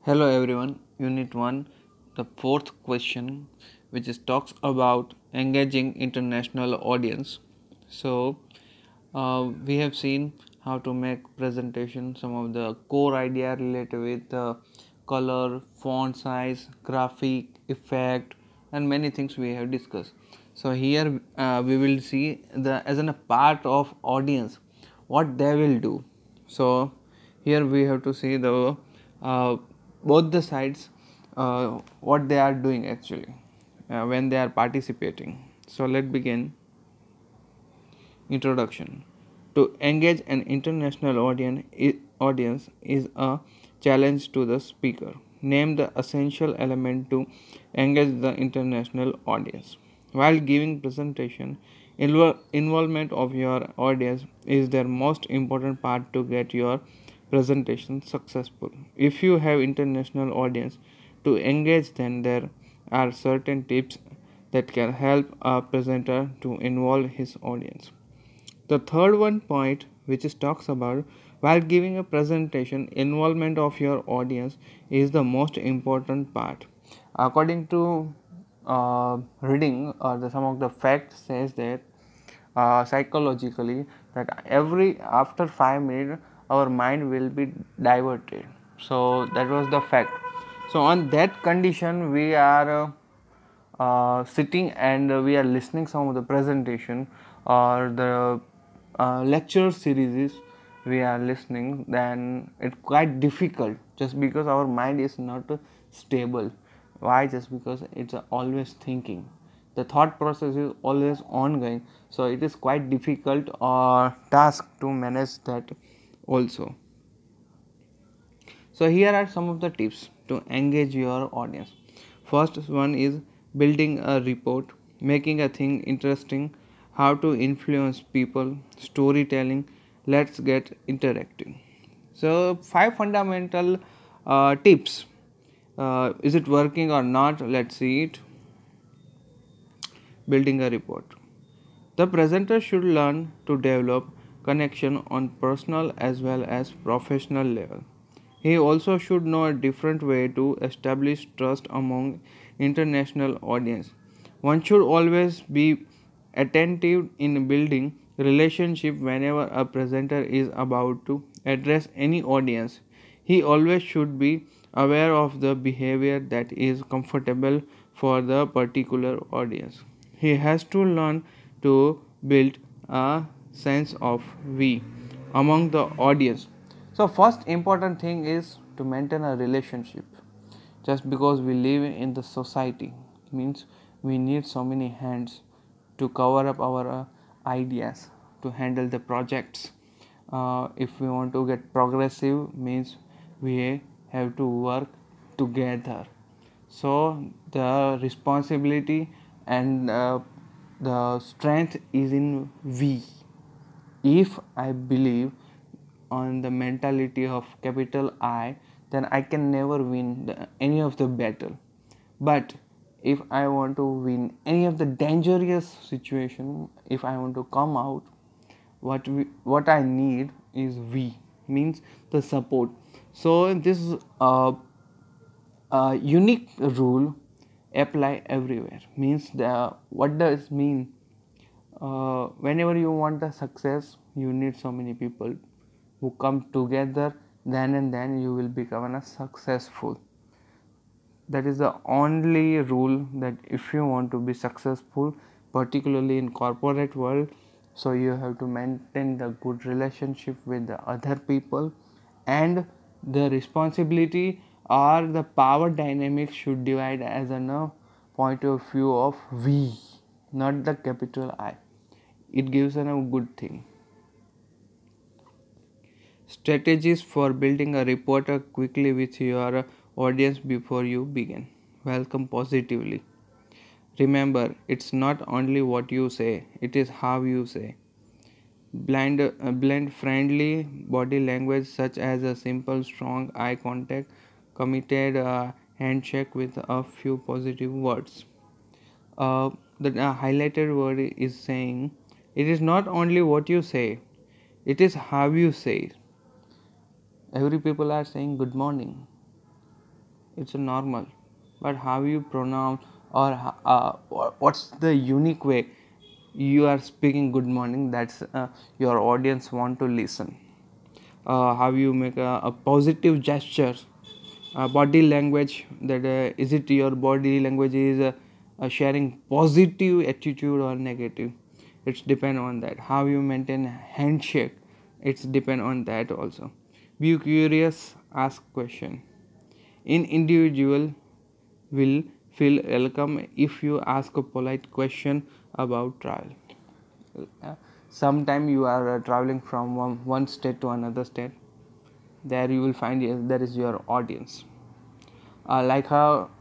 Hello everyone, Unit 1, the fourth question, which is talks about engaging international audience. We have seen how to make presentation, some of the core idea related with color, font size, graphic, effect, and many things we have discussed. So here we will see the as a part of audience, what they will do. So here we have to see the uh, both the sides, what they are doing actually when they are participating. So let's begin. Introduction. To engage an international audience is a challenge to the speaker. Name the essential element to engage the international audience. While giving presentation, involvement of your audience is their most important part to get your presentation successful. If you have international audience to engage, then there are certain tips that can help a presenter to involve his audience. The third one point, which is talks about while giving a presentation, involvement of your audience is the most important part. According to reading, some of the facts says that psychologically that every after 5 minutes our mind will be diverted. So that was the fact. So on that condition we are sitting and we are listening some of the presentation or the lecture series we are listening, then it's quite difficult just because our mind is not stable. Why? Just because it's always thinking, the thought process is always ongoing, so it is quite difficult task to manage that also. So here are some of the tips to engage your audience. First one is building a report, making a thing interesting, how to influence people, storytelling. Let's get interacting. So five fundamental tips. Is it working or not? Let's see it. Building a report. The presenter should learn to develop connection on personal as well as professional level. He also should know a different way to establish trust among international audience. One should always be attentive in building relationship whenever a presenter is about to address any audience. He always should be aware of the behavior that is comfortable for the particular audience. He has to learn to build a sense of we among the audience. So first important thing is to maintain a relationship. Just because we live in the society means we need so many hands to cover up our ideas, to handle the projects. If we want to get progressive means we have to work together. So the responsibility and the strength is in we. If I believe on the mentality of capital I, then I can never win any of the battle. But if I want to win any of the dangerous situation, if I want to come out, what I need is we, means the support. So this unique rule apply everywhere. Means what does mean? Whenever you want a success, you need so many people who come together, then and then you will become a successful. That is the only rule, that if you want to be successful, particularly in corporate world, so you have to maintain the good relationship with the other people, and the responsibility or the power dynamics should divide as a point of view of we, not the capital I. It gives a good thing. Strategies for building a rapport quickly with your audience before you begin. Welcome positively. Remember, it's not only what you say, it is how you say. Blend friendly body language such as a simple, strong eye contact, committed handshake with a few positive words. The highlighted word is saying, it is not only what you say, it is how you say it. Every people are saying good morning, it's a normal, but how you pronounce, or what's the unique way you are speaking good morning, that's your audience want to listen. How you make a positive gestures, body language, that is it your body language is sharing positive attitude or negative, it's depend on that. How you maintain handshake, it's depend on that also. Be curious, ask question. In individual will feel welcome if you ask a polite question about travel. Sometime you are traveling from one state to another state, there you will find, yes, there is your audience. Like how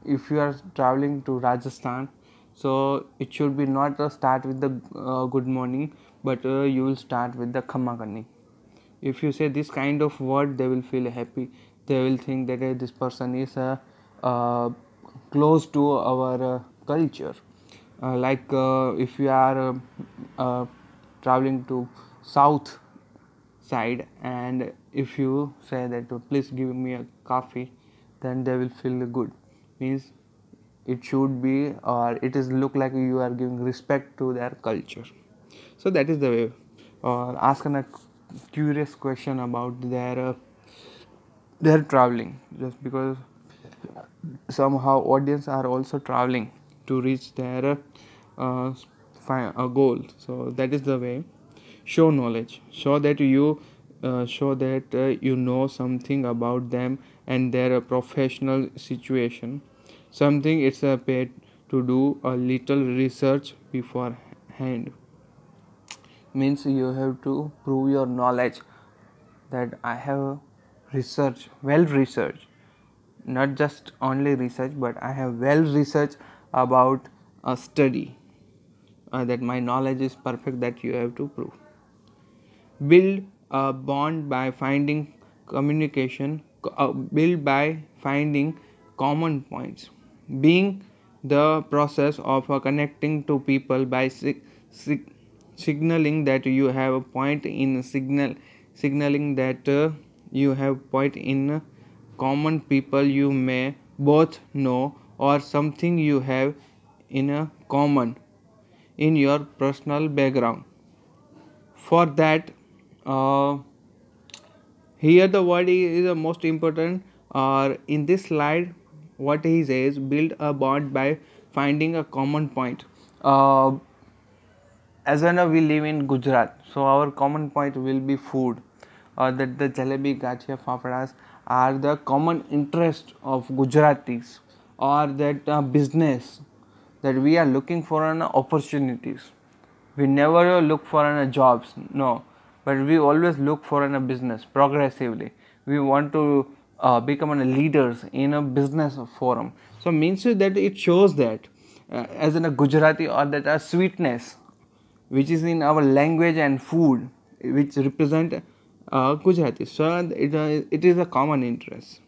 if you are traveling to Rajasthan, so it should be not start with the good morning, but you will start with the Khamma Karni. If you say this kind of word, they will feel happy, they will think that this person is uh, close to our culture. If you are uh, traveling to south side, and if you say that please give me a coffee, then they will feel good, means it should be, or it is look like you are giving respect to their culture. So that is the way. Or ask a curious question about their traveling, just because somehow audience are also traveling to reach their uh, goal. So that is the way. Show knowledge, show that you know something about them and their professional situation, something it's a paid to do a little research beforehand, means you have to prove your knowledge, that I have research, well research, not just only research, but I have well research about a study, that my knowledge is perfect, that you have to prove. Build a bond by finding build by finding common points, being the process of connecting to people by signaling that you have a point in signaling that you have point in common people you may both know, or something you have in a common in your personal background. For that, uh, here the word is the most important. In this slide, what he says, build a bond by finding a common point. uh, as I know, we live in Gujarat, so our common point will be food, or that the jalebi, gachia, fafadas are the common interest of Gujaratis, or that business, that we are looking for an opportunities. We never look for an jobs, no, but we always look for a business progressively. We want to become a leaders in a business forum. So means that it shows that as in a Gujarati, or that a sweetness which is in our language and food, which represent Gujarati. So it is a common interest.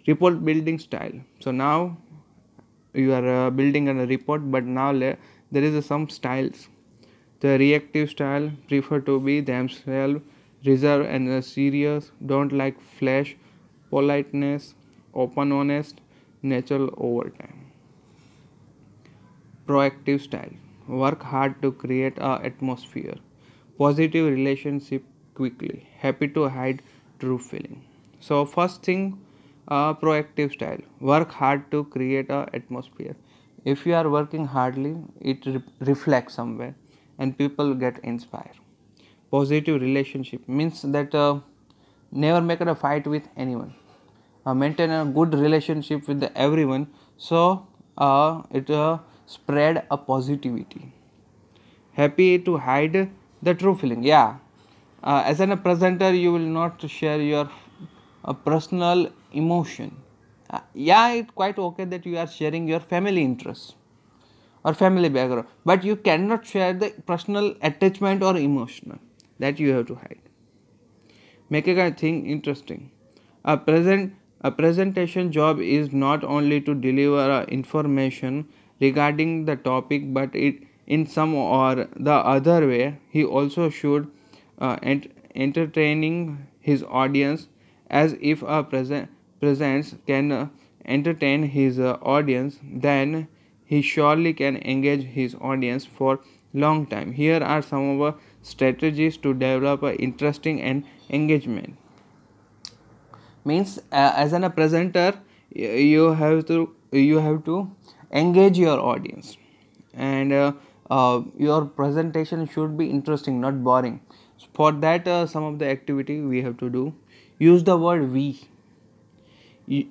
Report building style. So now you are building a report, but now there is some styles. The reactive style prefer to be themselves, reserved and serious, don't like flash, politeness, open, honest, natural over time. Proactive style, work hard to create a atmosphere, positive relationship quickly, happy to hide true feeling. So first thing, proactive style, work hard to create a atmosphere. If you are working hardly, it reflects somewhere, and people get inspired. Positive relationship means that never make a fight with anyone, maintain a good relationship with everyone, so it spread a positivity. Happy to hide the true feeling, yeah. As a presenter, you will not share your personal emotion. Yeah, it's quite okay that you are sharing your family interests or family background, but you cannot share the personal attachment or emotional, that you have to hide. Make a thing interesting. A presentation job is not only to deliver information regarding the topic, but it in some or the other way he also should entertaining his audience, as if a presents can entertain his audience, then he surely can engage his audience for long time. Here are some of our strategies to develop a interesting and engagement. Means as a presenter, you have to engage your audience, and your presentation should be interesting, not boring. For that, some of the activity we have to do: use the word we. Y-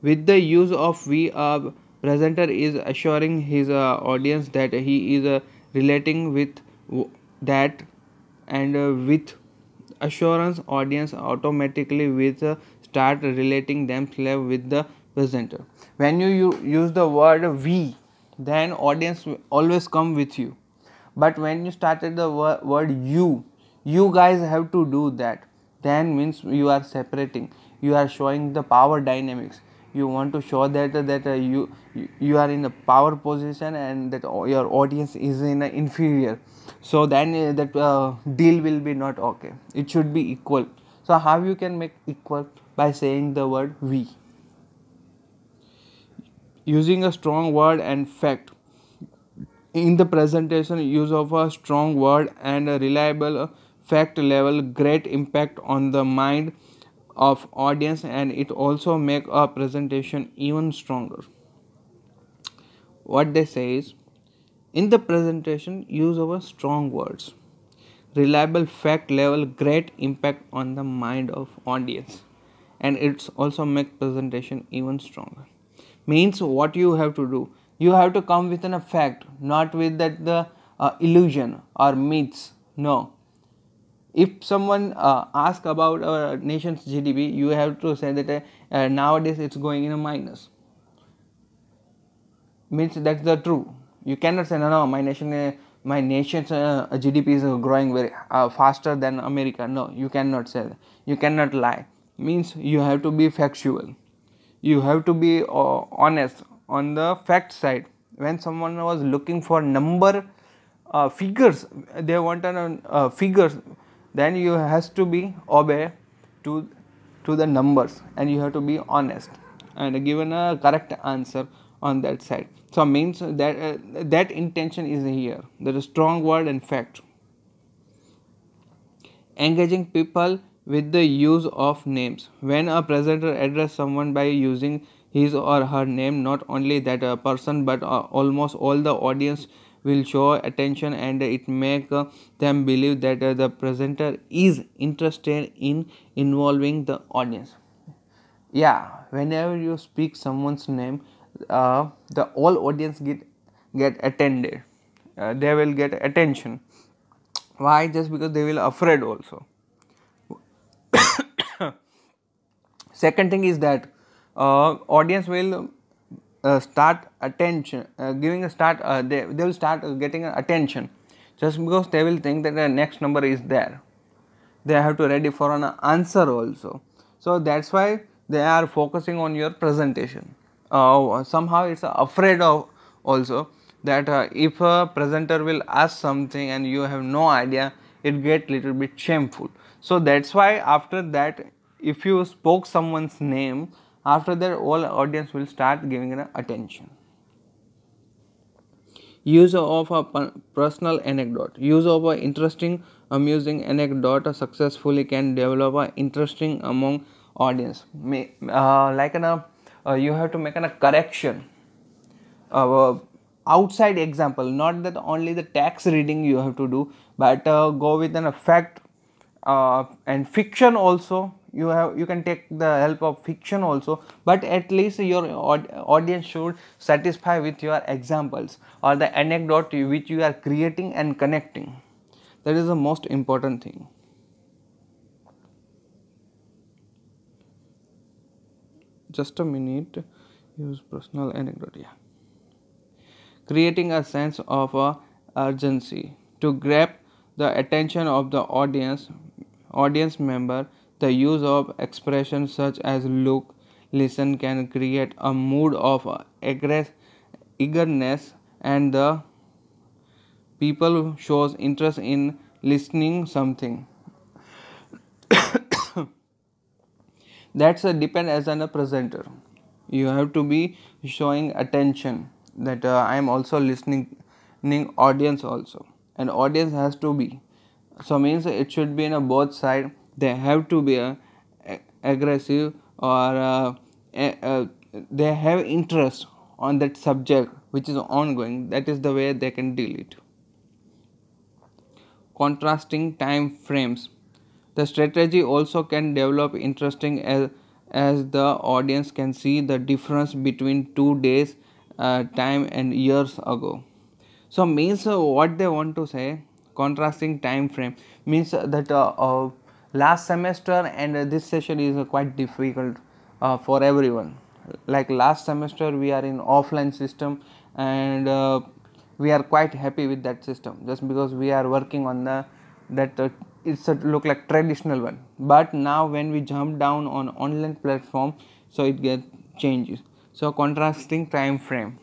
with the use of we, a presenter is assuring his audience that he is relating with that, and with assurance, audience automatically with start relating themselves with the presenter. When you use the word we, then audience will always come with you. But when you started the word you guys have to do that, then means you are separating, you are showing the power dynamics. You want to show that you are in a power position, and that your audience is in a inferior. So then that deal will be not okay. It should be equal. So how you can make equal? By saying the word we. Using a strong word and fact in the presentation. Use of a strong word and a reliable fact level great impact on the mind of audience, and it also make a presentation even stronger. What they say is, in the presentation use of a strong words, reliable fact level great impact on the mind of audience, and it's also make presentation even stronger. Means what you have to do, you have to come with a fact, not with that the illusion or myths. No, if someone ask about our nation's GDP, you have to say that nowadays it's going in a minus. Means that's the true. You cannot say no, my nation's GDP is growing very faster than America. No, you cannot say that. You cannot lie. Means you have to be factual. You have to be honest on the fact side. When someone was looking for number figures, they want figures, then you has to be obey to the numbers, and you have to be honest and given a correct answer on that side. So means that that intention is here. There is strong word and fact. Engaging people with the use of names. When a presenter addresses someone by using his or her name, not only that person but almost all the audience will show attention, and it make them believe that the presenter is interested in involving the audience. Yeah, whenever you speak someone's name, the all audience get attended. They will get attention. Why? Just because they will afraid also. Second thing is that audience will start attention, giving a start. They will start getting attention, just because they will think that the next number is there. They have to ready for an answer also. So that's why they are focusing on your presentation. Somehow it's afraid of also that if a presenter will ask something and you have no idea, it get little bit shameful. So that's why after that, if you spoke someone's name, after that all audience will start giving it attention. Use of a personal anecdote. Use of a interesting, amusing anecdote successfully can develop a interesting among audience. Like you have to make a correction. Outside example, not that only the text reading you have to do, but go with an fact and fiction also. You can take the help of fiction also, but at least your audience should satisfy with your examples or the anecdote which you are creating and connecting. That is the most important thing. Just a minute. Use personal anecdote. Yeah, creating a sense of urgency to grab the attention of the audience member. The use of expressions such as look, listen can create a mood of eagerness, and the people shows interest in listening something. That's a depend as a presenter. You have to be showing attention that I am also listening audience also, and audience has to be, so means it should be in a both side. They have to be aggressive, or they have interest on that subject which is ongoing. That is the way they can deal it. Contrasting time frames. The strategy also can develop interesting as the audience can see the difference between 2 days time and years ago. So means what they want to say, contrasting time frame means that last semester and this session is quite difficult for everyone. Like last semester we are in offline system, and we are quite happy with that system just because we are working on the that it's a look like traditional one. But now when we jump down on online platform, so it gets changes. So contrasting time frame.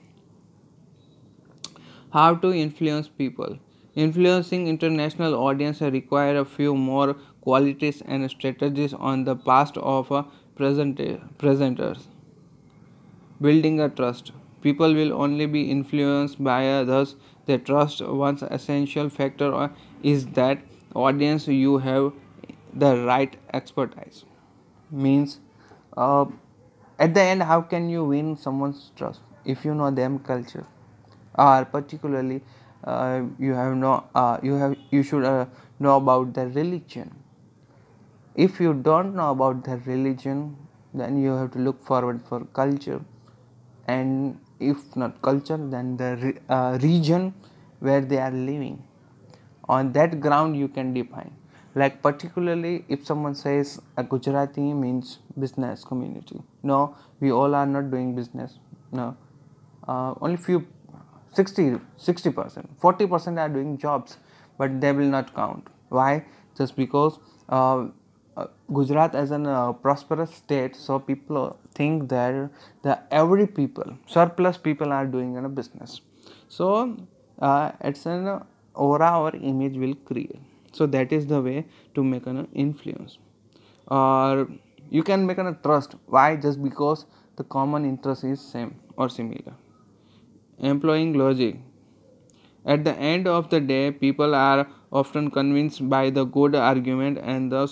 How to influence people. Influencing international audiences require a few more qualities and strategies on the past of presenters. Building a trust. People will only be influenced by others they trust. One essential factor is that audience you have the right expertise. Means uh, at the end, how can you win someone's trust if you know them culture, or particularly you should know about their religion. If you don't know about their religion, then you have to look forward for culture, and if not culture, then the region where they are living. On that ground you can define. Like particularly if someone says a Gujarati means business community, no, we all are not doing business. No, only few, 60%, 40% are doing jobs, but they will not count. Why? Just because Gujarat as an prosperous state, so people think that the every people, surplus people are doing a business. So it's an aura or image will create. So that is the way to make an influence, or you can make a trust. Why? Just because the common interest is same or similar. Employing logic. At the end of the day, people are often convinced by the good argument and the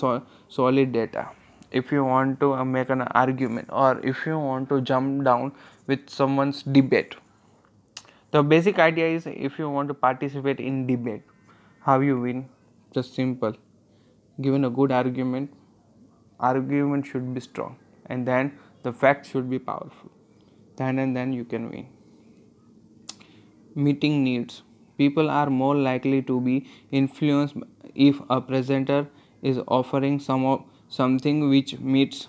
solid data. If you want to make an argument, or if you want to jump down with someone's debate, the basic idea is if you want to participate in debate, how you win? Just simple. Given a good argument should be strong, and then the facts should be powerful. Then and then you can win. Meeting needs. People are more likely to be influenced if a presenter is offering something which meets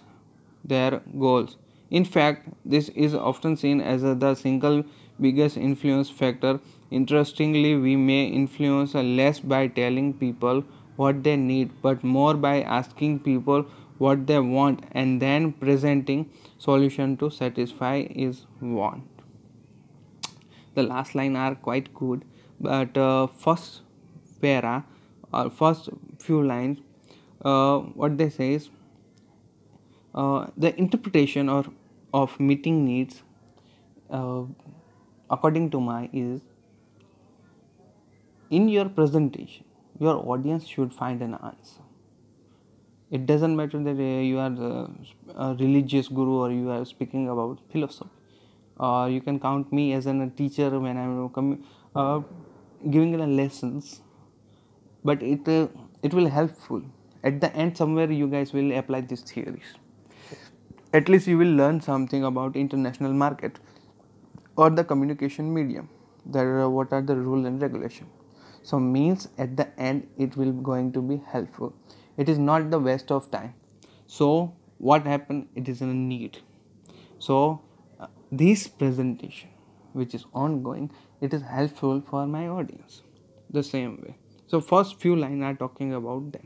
their goals. In fact, this is often seen as the single biggest influence factor. Interestingly, we may influence less by telling people what they need, but more by asking people what they want and then presenting solution to satisfy is want. The last line are quite good, but first para or first few lines, what they say is the interpretation or of meeting needs, uh, according to my is, in your presentation your audience should find an answer. It doesn't matter that you are a religious guru or you are speaking about philosophy. You can count me as a teacher when I'm giving lessons, but it will helpful. At the end, somewhere you guys will apply these theories. At least you will learn something about international market or the communication medium. That what are the rule and regulation. So means at the end it will going to be helpful. It is not the waste of time. So what happened? It is a need. So this presentation which is ongoing, it is helpful for my audience the same way. So first few lines are talking about that,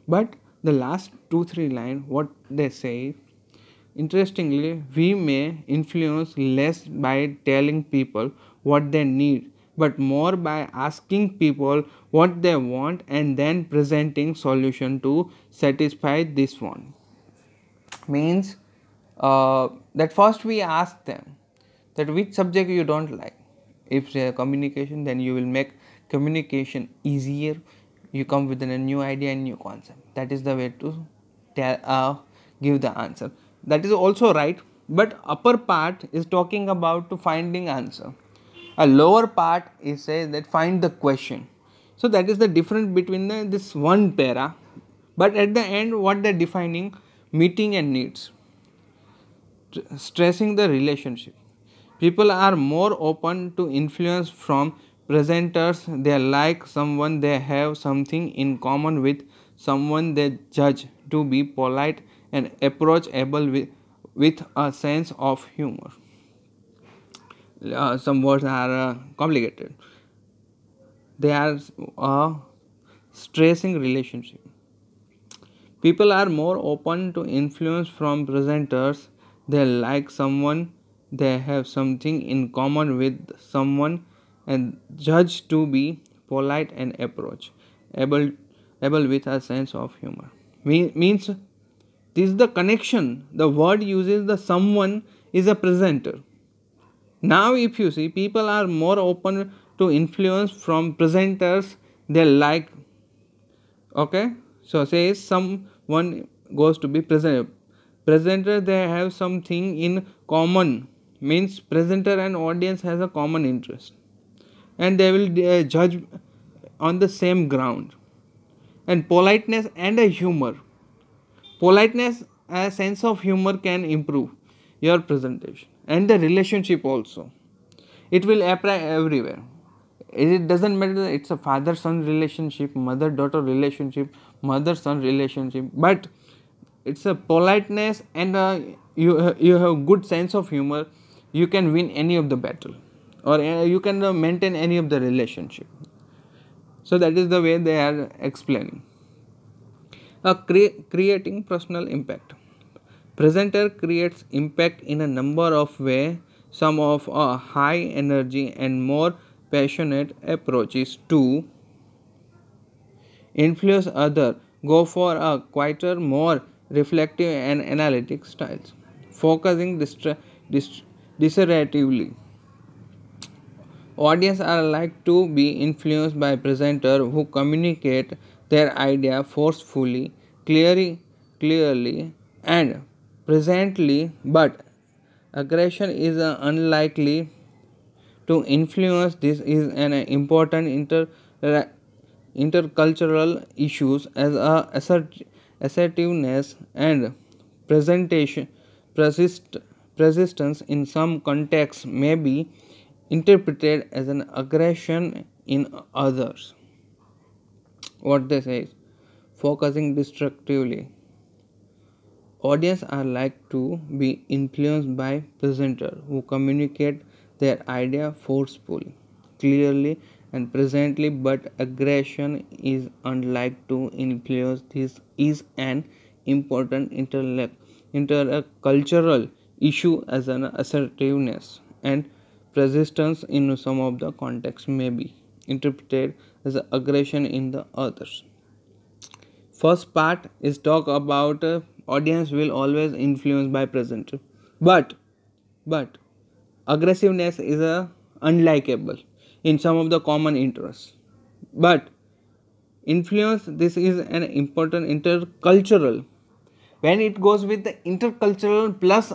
but the last 2-3 line what they say, interestingly, we may influence less by telling people what they need, but more by asking people what they want and then presenting solution to satisfy this want. means that first we ask them that which subject you don't like. If they are communication, then you will make communication easier. You come with a new idea and new concept. That is the way to give the answer. That is also right, but upper part is talking about to finding answer. A lower part is says that find the question. So that is the difference between this one para. But at the end, what they're defining, meeting and needs, stressing the relationship. People are more open to influence from presenters. They like someone they have something in common with, someone they judge to be polite and approachable with a sense of humor. Some words are complicated. They are a stressing relationship. People are more open to influence from presenters. They like someone they have something in common with, someone and judge to be polite and approach able with a sense of humor. Means this is the connection. The word uses the someone is a presenter. Now if you see, people are more open to influence from presenters they like. Okay, so says someone goes to be presenter, they have something in common, means presenter and audience has a common interest, and they will judge on the same ground. And politeness and a humor, politeness, a sense of humor can improve your presentation and the relationship also. It will apply everywhere. It doesn't matter, it's a father son relationship, mother daughter relationship, mother son relationship, but it's a politeness and you have good sense of humor, you can win any of the battle, or you can maintain any of the relationship. So that is the way they are explaining. Creating personal impact. Presenter creates impact in a number of ways. Some of a high energy and more passionate approaches to influence other go for a quieter, more reflective and analytic styles, focusing dissertatively. Audience are like to be influenced by presenter who communicate their idea forcefully, clearly and presently, but aggression is unlikely to influence. This is an important intercultural issues as assertiveness and presentation persist, persistence in some contexts may be interpreted as an aggression in others. What they say is focusing destructively. Audience are like to be influenced by presenter who communicate their idea forcefully, clearly and presently, but aggression is unlike to influence. This is an important intercultural issue as an assertiveness and persistence in some of the contexts may be interpreted as aggression in the others. First part is talk about audience will always influenced by presenter, but aggressiveness is unlikable in some of the common interests. But influence, this is an important intercultural. When it goes with the intercultural plus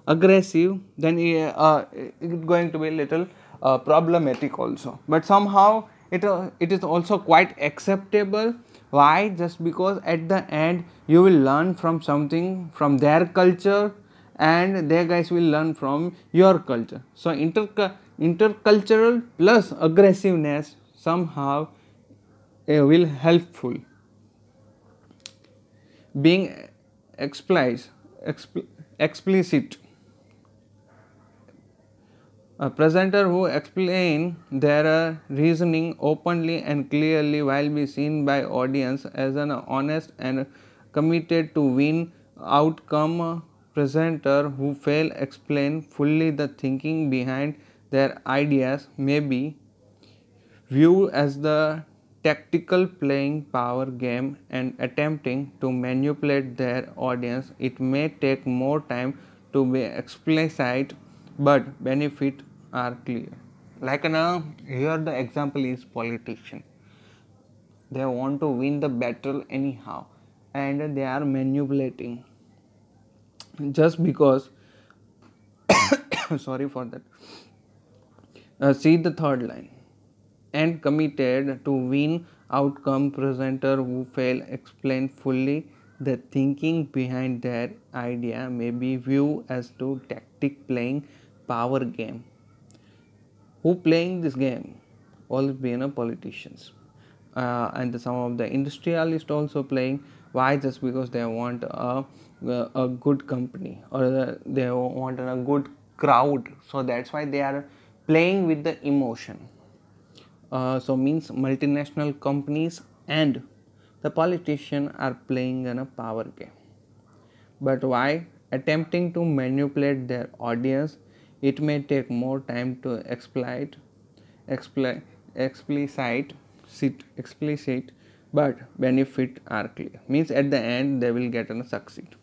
aggressive, then it's going to be a little problematic also. But somehow it is also quite acceptable. Why? Just because at the end you will learn from something from their culture, and their guys will learn from your culture. So intercultural plus aggressiveness somehow will helpful. Being explicit. A presenter who explain their reasoning openly and clearly will be seen by audience as an honest and committed to win outcome. Presenter who fail explain fully the thinking behind their ideas may be viewed as the tactical playing power game and attempting to manipulate their audience. It may take more time to be explicit, but benefits are clear. Like now, here the example is politician. They want to win the battle anyhow, and they are manipulating just because. Sorry for that. See the third line. And committed to win outcome presenter who fail explain fully the thinking behind their idea may be viewed as to tactic playing power game. Who playing this game? All being a politicians. And some of the industrialists also playing. Why? Just because they want a good company, or they want a good crowd, so that's why they are playing with the emotion. So means multinational companies and the politician are playing in a power game. But why? Attempting to manipulate their audience, it may take more time to explicit, explicit, but benefit are clear. Means at the end they will get and succeed.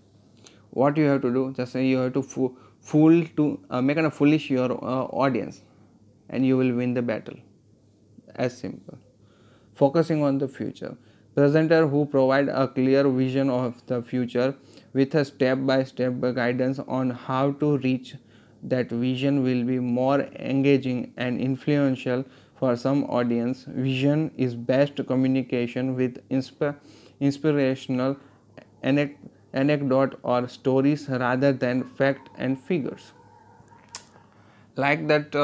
What you have to do? Just say you have to fool to make a foolish your audience, and you will win the battle. As simple. Focusing on the future. Presenter who provide a clear vision of the future with a step-by-step guidance on how to reach that vision will be more engaging and influential for some audience. Vision is best communication with inspirational anecdote or stories rather than fact and figures. Like that,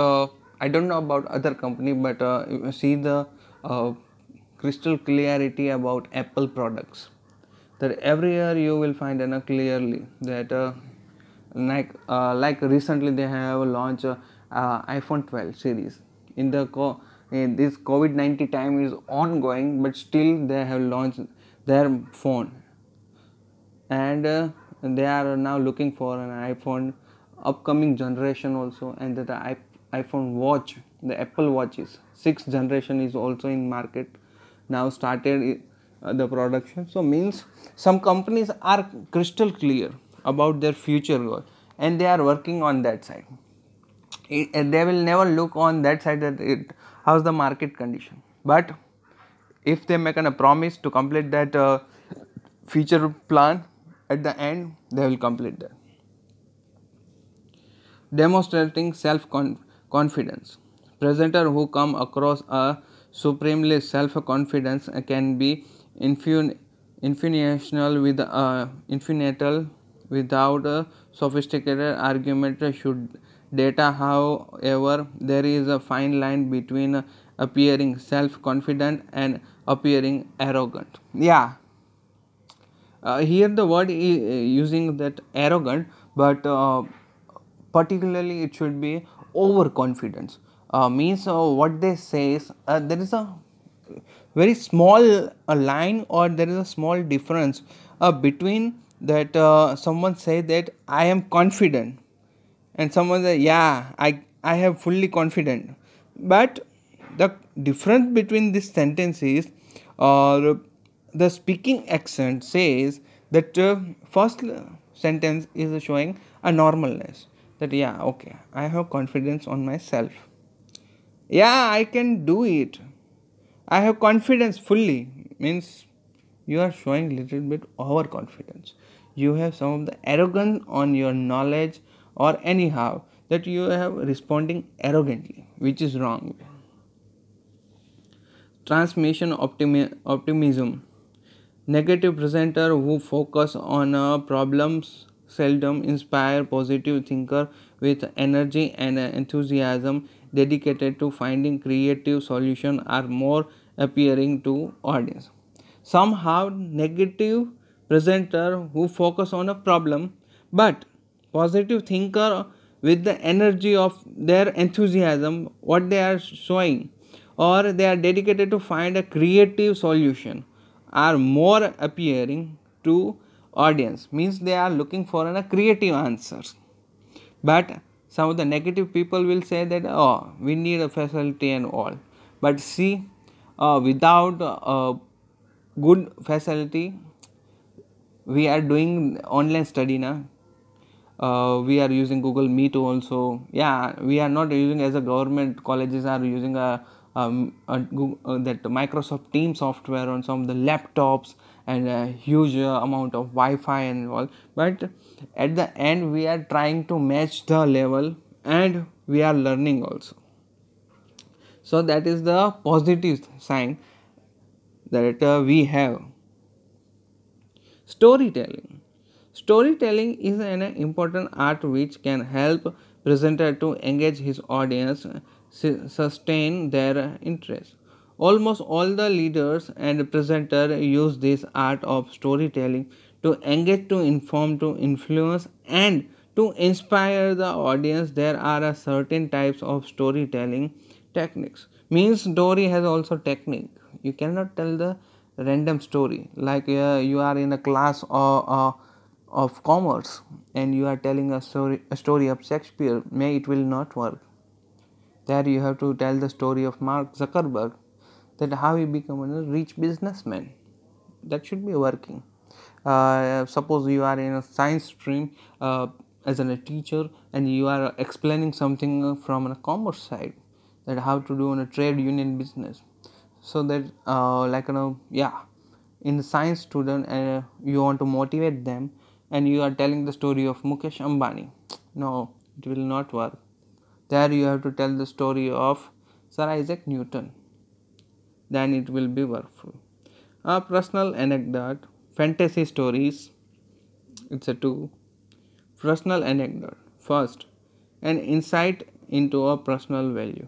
I don't know about other company, but you see the uh, crystal clarity about Apple products, that every year you will find clearly that like recently they have launched iPhone 12 series. In this COVID-19 time is ongoing, but still they have launched their phone, and they are now looking for an iPhone upcoming generation also, and that the iPhone watch, the Apple watches 6th generation is also in market now started the production. So means some companies are crystal clear about their future goal, and they are working on that side. They will never look on that side that how's the market condition, but if they make a promise to complete that future plan, at the end they will complete that. Demonstrating self-confidence. Presenter who come across a supremely self-confidence can be infinitional with infinital without a sophisticated argument should data. However, there is a fine line between appearing self-confident and appearing arrogant. Yeah, here the word is using that arrogant, but particularly it should be overconfidence. Means what they say is there is a very small line, or there is a small difference between that someone say that I am confident, and someone say yeah, I have fully confident. But the difference between this sentence is the speaking accent says that first sentence is showing a normalness, that yeah, okay, I have confidence on myself, yeah, I can do it, I have confidence fully. Means you are showing little bit overconfidence, you have some of the arrogance on your knowledge, or anyhow that you have responding arrogantly, which is wrong. Transmission optimism. Negative presenter who focus on problems seldom inspire positive thinker with energy and enthusiasm dedicated to finding creative solution are more appealing to audience. Somehow negative presenter who focus on a problem, but positive thinker with the energy of their enthusiasm, what they are showing, or they are dedicated to find a creative solution, are more appearing to audience. Means they are looking for a creative answers. But some of the negative people will say that oh, we need a facility and all. But see, without good facility. We are doing online study now. We are using Google Meet also. Yeah, we are not using as a government colleges are using that Microsoft Team software on some of the laptops and a huge amount of Wi-Fi and all. But at the end, we are trying to match the level and we are learning also. So that is the positive sign that we have. Storytelling. Storytelling is an important art which can help presenter to engage his audience, sustain their interest. Almost all the leaders and presenters use this art of storytelling to engage, to inform, to influence, and to inspire the audience. There are a certain types of storytelling techniques. Means story has also technique. You cannot tell the random story like you are in a class of commerce and you are telling a story of Shakespeare. May it will not work. There you have to tell the story of Mark Zuckerberg, that how he become a rich businessman. That should be working. Suppose you are in a science stream as a teacher and you are explaining something from a commerce side, that how to do on a trade union business. So that yeah, in the science student you want to motivate them and you are telling the story of Mukesh Ambani. No, it will not work. There you have to tell the story of Sir Isaac Newton. Then it will be workful. A personal anecdote, fantasy stories. It's a two. Personal anecdote. First, an insight into a personal value.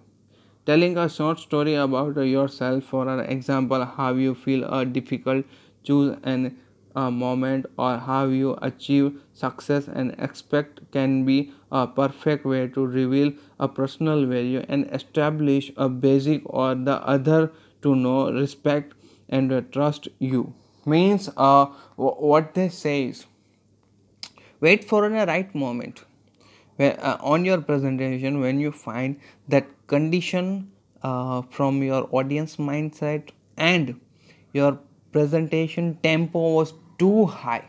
Telling a short story about yourself, for an example, how you feel a difficult choose an a moment or how you achieve success and expect, can be a perfect way to reveal a personal value and establish a basic or the other to know, respect and trust you. Means what they say is, wait for a right moment where, on your presentation, when you find that condition from your audience mindset and your presentation tempo was too high,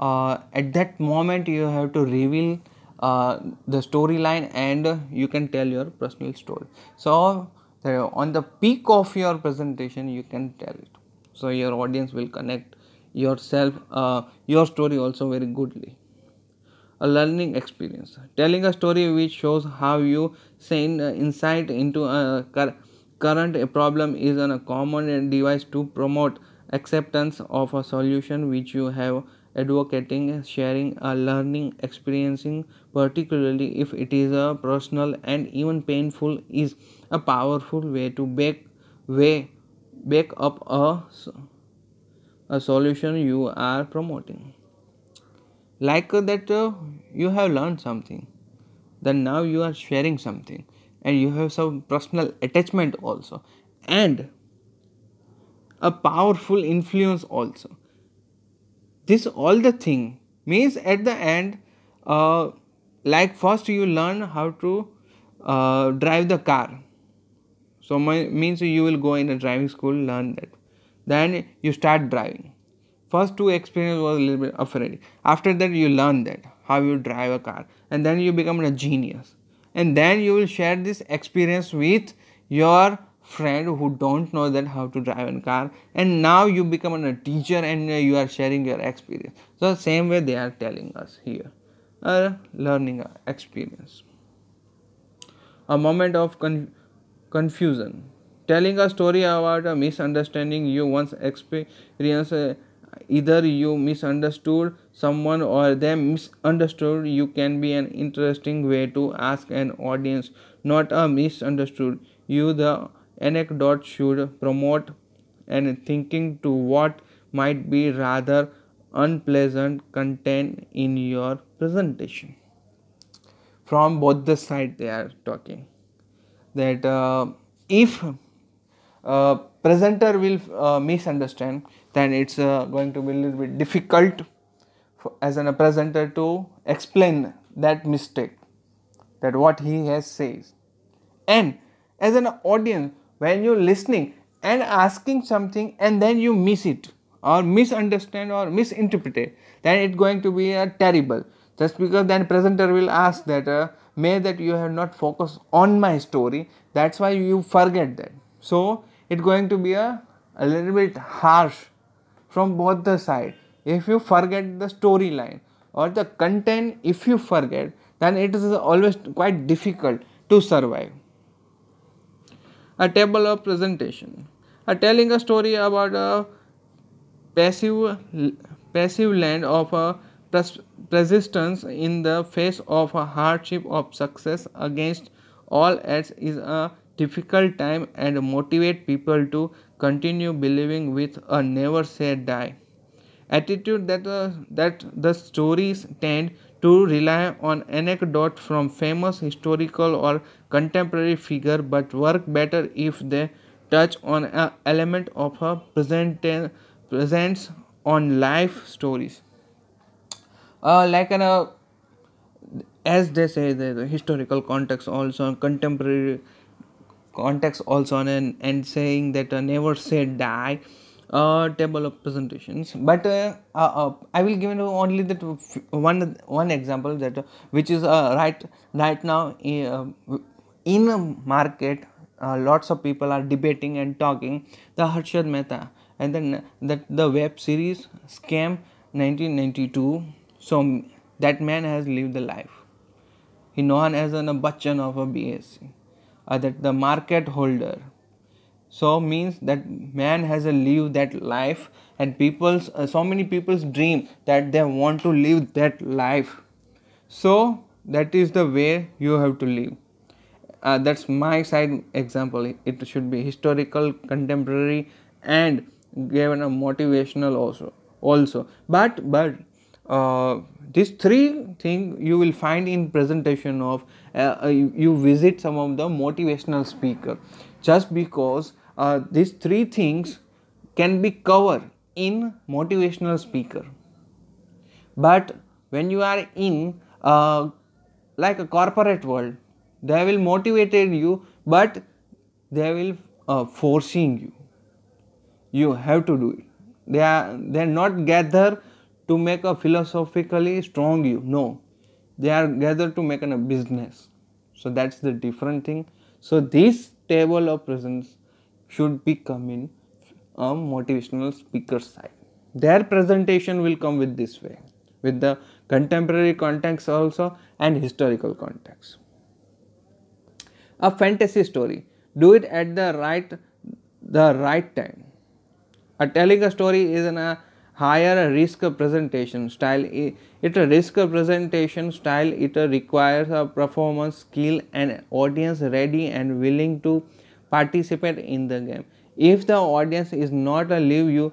at that moment you have to reveal the storyline and you can tell your personal story. So on the peak of your presentation you can tell it, so your audience will connect yourself, your story also very goodly. A learning experience. Telling a story which shows how you send insight into a current problem is a common device to promote acceptance of a solution which you have advocating. Sharing a learning experiencing, particularly if it is a personal and even painful, is a powerful way to back up a solution you are promoting. Like that you have learned something, then now you are sharing something and you have some personal attachment also and a powerful influence also. This all the thing means at the end, like first you learn how to drive the car. So means you will go in a driving school, learn that, then you start driving. First two experience was a little bit afraid. After that you learn that how you drive a car and then you become a genius. And then you will share this experience with your friend who don't know that how to drive a car, and now you become a teacher and you are sharing your experience. So same way they are telling us here, a learning experience. A moment of confusion. Telling a story about a misunderstanding you once experienced. Either you misunderstood someone or they misunderstood you, can be an interesting way to ask an audience, not a misunderstood you. The anecdote should promote and thinking to what might be rather unpleasant content in your presentation. From both the side they are talking that if presenter will misunderstand, then it's going to be a little bit difficult as a presenter to explain that mistake, that what he has says. And as an audience, when you're listening, and asking something and then you miss it or misunderstand or misinterpret it, then it's going to be terrible. Just because then presenter will ask that may that you have not focused on my story, that's why you forget that. So it's going to be a little bit harsh from both the side. If you forget the storyline or the content, if you forget, then it is always quite difficult to survive. A table of presentation. Telling a story about a passive passive land of a persistence in the face of a hardship of success against all odds is a difficult time and motivate people to continue believing with a never say die attitude. That the stories tend to rely on anecdote from famous historical or contemporary figure but work better if they touch on an element of a presence on life stories, like an as they say the historical context also contemporary context also and saying that never say die table of presentations. But I will give you only that one example that which is right now in a market. Lots of people are debating and talking the Harshad Mehta and then that the web series Scam 1992. So that man has lived the life. He known as a Bachchan of a BSc, that the market holder. So means that man has a live that life, and people's so many people's dream that they want to live that life. So that is the way you have to live. That's my side example. It should be historical, contemporary, and given a motivational also. But these three things you will find in presentation of you visit some of the motivational speaker, just because these three things can be covered in motivational speaker. But when you are in like a corporate world, they will motivated you, but they will forcing you. You have to do it. They are not gathered to make a philosophically strong you. No, they are gathered to make a business. So that's the different thing. So this table of presence should be come in a motivational speaker side. Their presentation will come with this way, with the contemporary context also and historical context. A fantasy story, do it at the right time. A telling a story is a higher risk presentation style. It a risk presentation style. It requires a performance skill and audience ready and willing to participate in the game. If the audience is not a leave you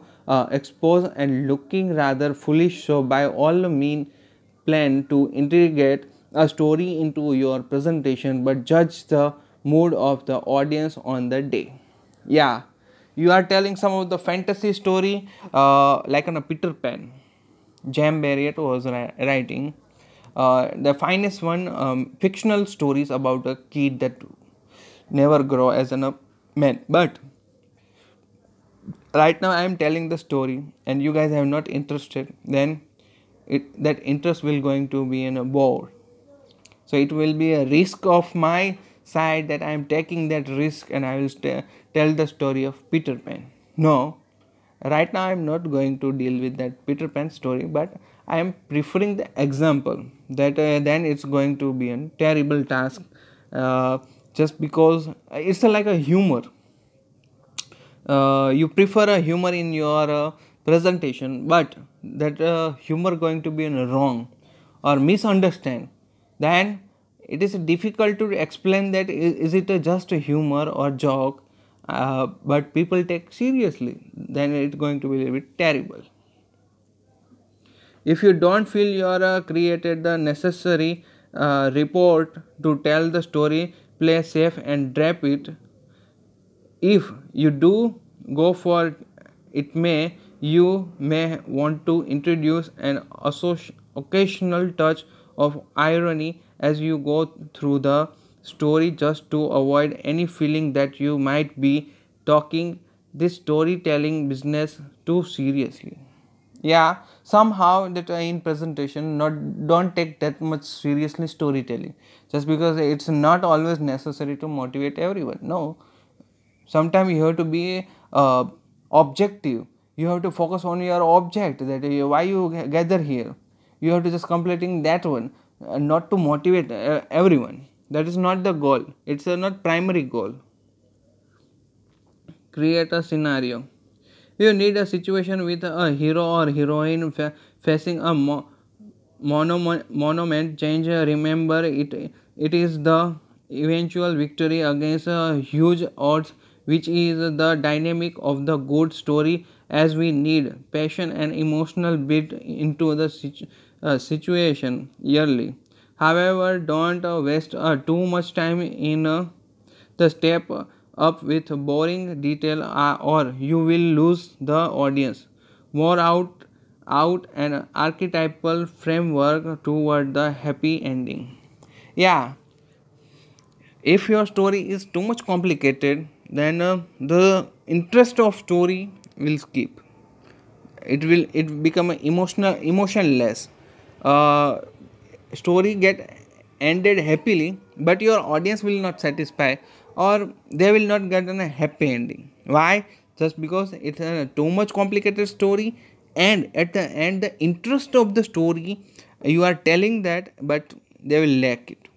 exposed and looking rather foolish, so by all means plan to integrate a story into your presentation, but judge the mood of the audience on the day. Yeah, you are telling some of the fantasy story like on a Peter Pan. Jam Barriott was writing the finest one, fictional stories about a kid that never grow as a man. But right now I am telling the story and you guys have not interested, then that interest will going to be in a bore. So it will be a risk of my side that I am taking that risk and I will tell the story of Peter Pan. No, right now I am not going to deal with that Peter Pan story, but I am preferring the example that then it's going to be a terrible task, just because it's like a humor. You prefer a humor in your presentation, but that humor going to be wrong or misunderstand, then it is difficult to explain that is it just a humor or joke, but people take seriously, then it's going to be a little bit terrible. If you don't feel you are created the necessary report to tell the story, play safe and drop it. If you do go for it, you may want to introduce an occasional touch of irony as you go through the story, just to avoid any feeling that you might be talking this storytelling business too seriously. Yeah, somehow that in presentation not don't take that much seriously storytelling, just because it's not always necessary to motivate everyone. No, sometimes you have to be objective. You have to focus on your object, that why you gather here. You have to just completing that one, not to motivate everyone. That is not the goal. It's not primary goal. Create a scenario. You need a situation with a hero or heroine facing a monument change. Remember, it is the eventual victory against huge odds, which is the dynamic of the good story, as we need passion and emotional bit into the situation yearly. However, don't waste too much time in the step up with boring detail, or you will lose the audience. More out an archetypal framework toward the happy ending. Yeah, if your story is too much complicated, then the interest of story will skip. It become emotionless. uh, Story get ended happily, but your audience will not satisfy, or they will not get a happy ending. Why? Just because it's a too much complicated story, and at the end the interest of the story you are telling that, but they will lack it.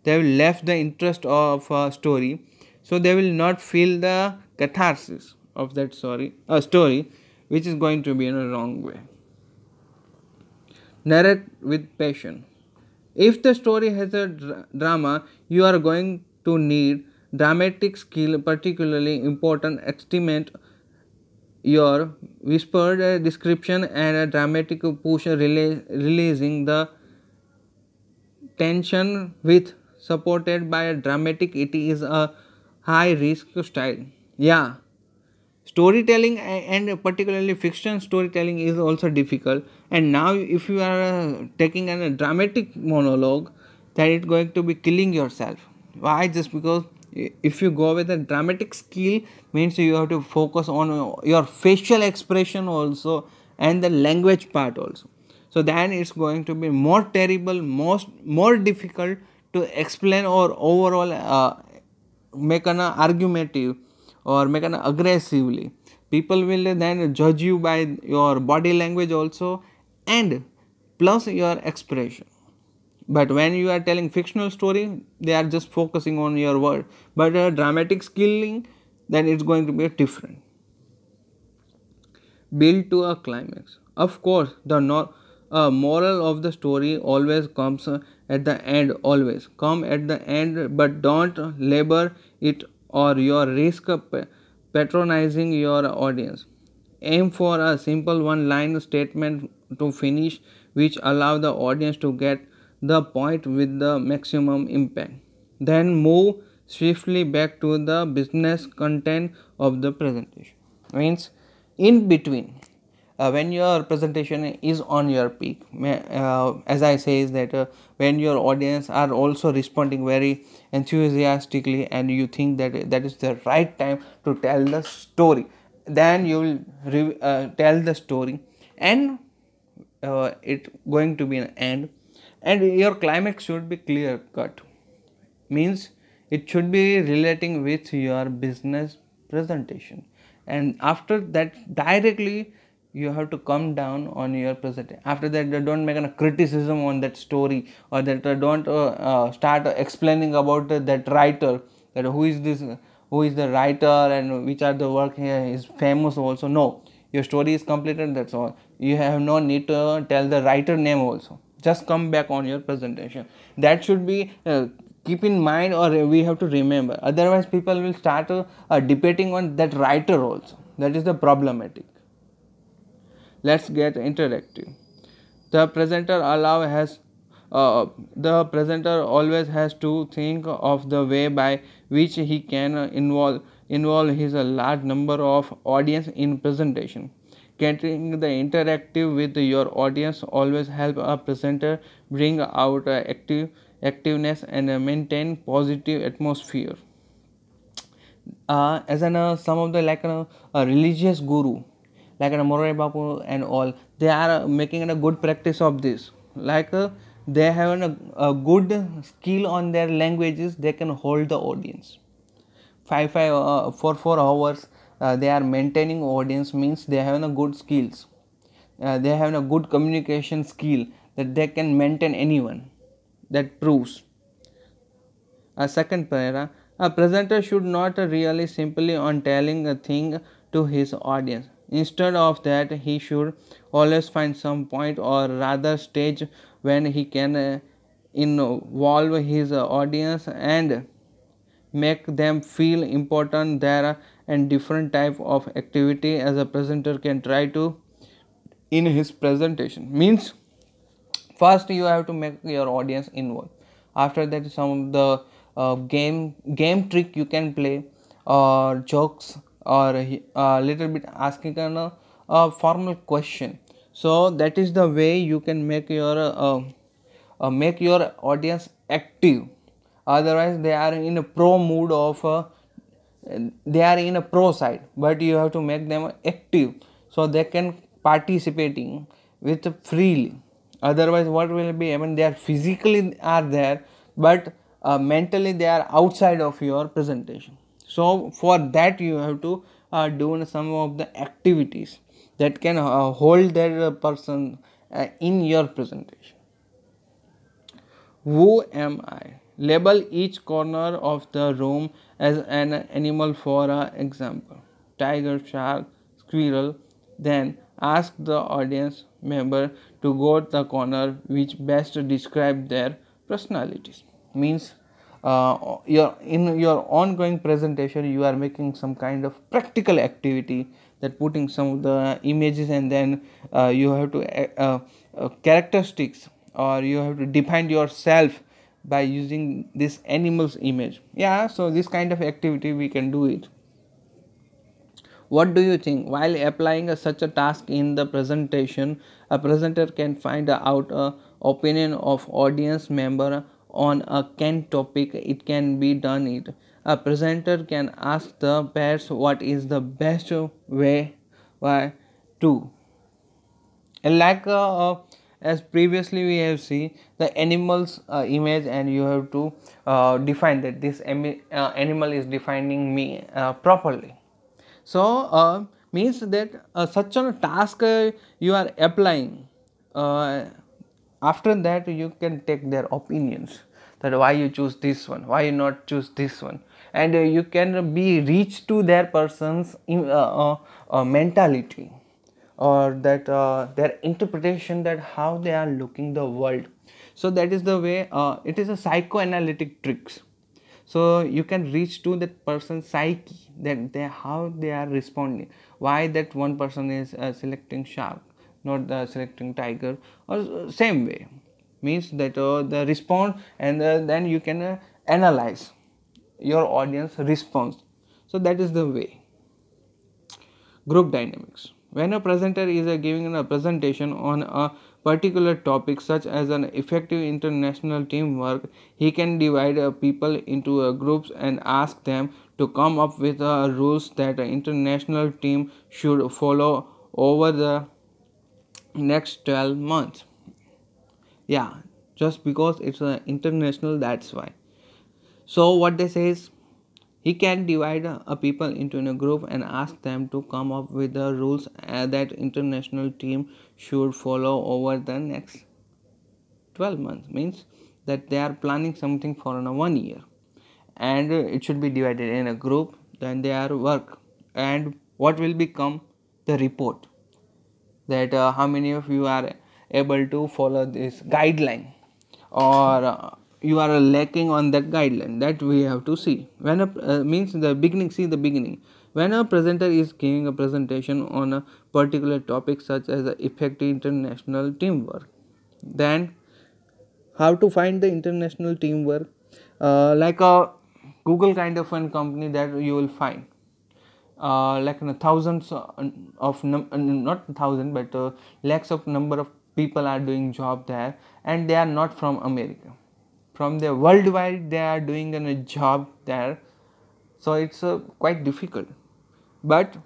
They will left the interest of a story, so they will not feel the catharsis of that story, which is going to be in a wrong way. Narrate with passion. If the story has a drama, you are going to need dramatic skill, particularly important. Estimate your whispered description and a dramatic push, releasing the tension with supported by a dramatic. It is a high risk style. Yeah, storytelling and particularly fiction storytelling is also difficult. And now if you are taking a dramatic monologue, that it's going to be killing yourself. Why? Just because if you go with a dramatic skill, means you have to focus on your facial expression also, and the language part also. So then it's going to be more terrible, more difficult to explain, or overall make an argumentative, or make an aggressively. People will then judge you by your body language also, and plus your expression. But when you are telling fictional story, they are just focusing on your word. But dramatic skilling, then it's going to be different. Build to a climax. Of course, the moral of the story always comes at the end, always come at the end, but don't labor it, or your risk patronizing your audience. Aim for a simple one line statement to finish, which allow the audience to get the point with the maximum impact. Then move swiftly back to the business content of the presentation. Means in between, when your presentation is on your peak, as I say is that when your audience are also responding very enthusiastically, and you think that that is the right time to tell the story, then you will tell the story, and it going to be an end, and your climax should be clear cut. Means it should be relating with your business presentation, and after that directly you have to come down on your presentation. After that, don't make a criticism on that story, or that don't start explaining about that writer, that who is this, who is the writer, and which are the work here is famous also. No, your story is completed, that's all. You have no need to tell the writer name also. Just come back on your presentation. That should be keep in mind, or we have to remember. Otherwise people will start debating on that writer also. That is the problematic. Let's get interactive. The presenter allow has the presenter always has to think of the way by which he can involve his large number of audience in presentation. Getting the interactive with your audience always help a presenter bring out activeness and maintain positive atmosphere. as an some of the like a religious guru like an Morai Bapu and all, they are making a good practice of this. Like they have a good skill on their languages, they can hold the audience. For 4 hours, they are maintaining audience means they have a good skills. They have a good communication skill that they can maintain anyone. That proves. A second para, a presenter should not really simply on telling a thing to his audience. Instead of that, he should always find some point or rather stage when he can involve his audience and make them feel important there and different type of activity as a presenter can try to in his presentation means first you have to make your audience involved. After that some of the game trick you can play or jokes or a little bit asking a formal question. So that is the way you can make your audience active. Otherwise they are in a pro mood of they are in a pro side, but you have to make them active so they can participating with freely. Otherwise what will be, I mean, they are physically are there but mentally they are outside of your presentation. So for that you have to do some of the activities that can hold that person in your presentation. Who am I? Label each corner of the room as an animal for example. Tiger, shark, squirrel. Then ask the audience member to go to the corner which best describe their personalities. Means in your ongoing presentation you are making some kind of practical activity that putting some of the images and then you have to characteristics or you have to define yourself by using this animal's image. Yeah, so this kind of activity we can do it. What do you think? While applying such a task in the presentation, a presenter can find out a opinion of audience member on a can topic. It can be done it. A presenter can ask the pairs what is the best way why to. Like as previously we have seen the animals image and you have to define that this animal is defining me properly. So means that such a task you are applying, after that you can take their opinions that why you choose this one, why you not choose this one, and you can be reach to their person's mentality or that their interpretation that how they are looking the world. So that is the way it is a psychoanalytic tricks. So you can reach to that person's psyche that they how they are responding, why that one person is selecting shark not selecting tiger or same way means that the response and then you can analyze your audience response. So that is the way. Group dynamics. When a presenter is giving a presentation on a particular topic such as an effective international teamwork, he can divide people into groups and ask them to come up with rules that an international team should follow over the next 12 months. Yeah, just because it's international, that's why. So what they say is he can divide a people into a group and ask them to come up with the rules that international team should follow over the next 12 months. Means that they are planning something for 1 year and it should be divided in a group, then they are work and what will become the report that how many of you are able to follow this guideline or you are lacking on that guideline, that we have to see. When a means the beginning, see the beginning, when a presenter is giving a presentation on a particular topic such as effective international teamwork, then how to find the international teamwork, like a Google kind of one company that you will find like thousands of not thousand but lakhs of number of people are doing job there and they are not from America, from the worldwide they are doing a job there. So it's quite difficult, but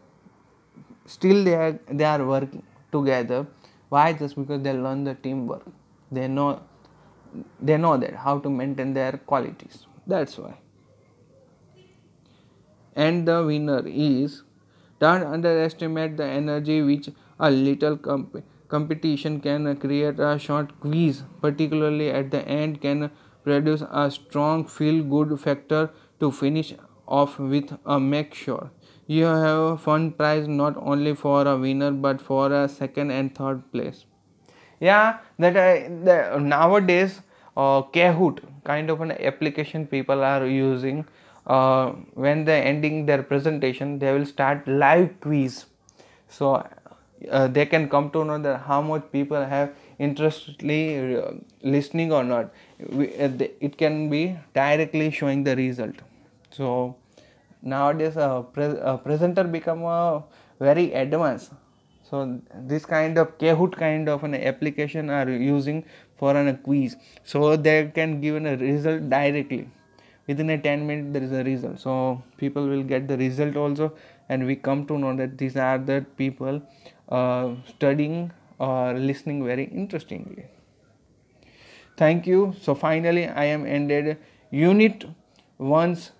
still they are working together. Why? Just because they learn the teamwork. They know they know that how to maintain their qualities. That's why. And the winner is, don't underestimate the energy which a little competition can create. A short quiz, particularly at the end, can produce a strong feel good factor to finish off with. A make sure you have a fun prize not only for a winner but for a second and third place. Yeah, nowadays Kahoot kind of an application people are using. When they ending their presentation, they will start live quiz. So they can come to know that how much people have interestedly listening or not. It can be directly showing the result. So nowadays a presenter become very advanced. So this kind of Kahoot kind of an application are using for a quiz, so they can give a result directly within a 10 minutes. There is a result, so people will get the result also, and we come to know that these are the people studying or listening very interestingly. Thank you. So finally I am ended unit once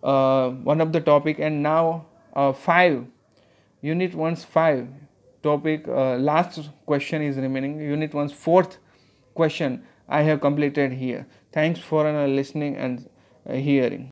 one of the topic, and now 5 unit 1's 5 topic. Last question is remaining. Unit 1's fourth question I have completed here. Thanks for listening and hearing.